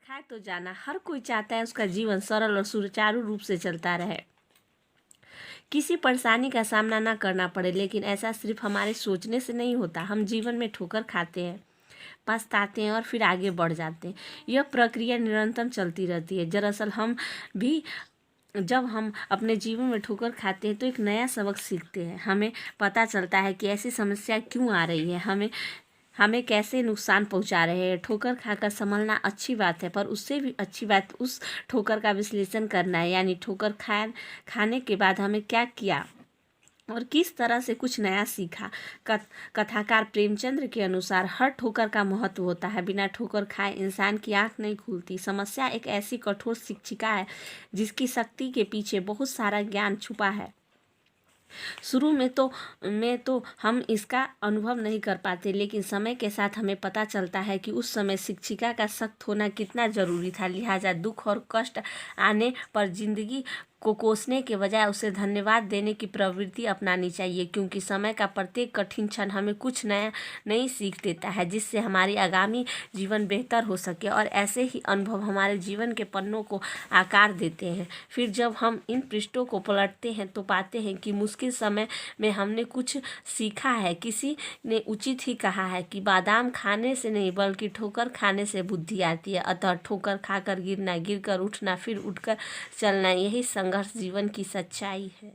खाए तो जाना। हर कोई चाहता है उसका जीवन सरल और सुचारू रूप से चलता रहे, किसी परेशानी का सामना ना करना पड़े। लेकिन ऐसा सिर्फ हमारे सोचने से नहीं होता। हम जीवन में ठोकर खाते हैं, पछताते हैं और फिर आगे बढ़ जाते हैं। यह प्रक्रिया निरंतर चलती रहती है। दरअसल हम भी जब हम अपने जीवन में ठोकर खाते हैं तो एक नया सबक सीखते हैं। हमें पता चलता है कि ऐसी समस्या क्यों आ रही है, हमें कैसे नुकसान पहुंचा रहे हैं। ठोकर खाकर संभलना अच्छी बात है, पर उससे भी अच्छी बात उस ठोकर का विश्लेषण करना है। यानी ठोकर खाने के बाद हमें क्या किया और किस तरह से कुछ नया सीखा। कथाकार प्रेमचंद्र के अनुसार हर ठोकर का महत्व होता है। बिना ठोकर खाए इंसान की आंख नहीं खुलती। समस्या एक ऐसी कठोर शिक्षिका है जिसकी शक्ति के पीछे बहुत सारा ज्ञान छुपा है। शुरू में तो हम इसका अनुभव नहीं कर पाते, लेकिन समय के साथ हमें पता चलता है कि उस समय शिक्षिका का सख्त होना कितना ज़रूरी था। लिहाजा दुख और कष्ट आने पर जिंदगी को कोसने के बजाय उसे धन्यवाद देने की प्रवृत्ति अपनानी चाहिए, क्योंकि समय का प्रत्येक कठिन क्षण हमें कुछ नया नई सीख देता है, जिससे हमारी आगामी जीवन बेहतर हो सके। और ऐसे ही अनुभव हमारे जीवन के पन्नों को आकार देते हैं। फिर जब हम इन पृष्ठों को पलटते हैं तो पाते हैं कि मुश्किल समय में हमने कुछ सीखा है। किसी ने उचित ही कहा है कि बादाम खाने से नहीं बल्कि ठोकर खाने से बुद्धि आती है। अतः ठोकर खाकर गिरना, गिरकर उठना, फिर उठकर चलना, यही संघर्ष जीवन की सच्चाई है।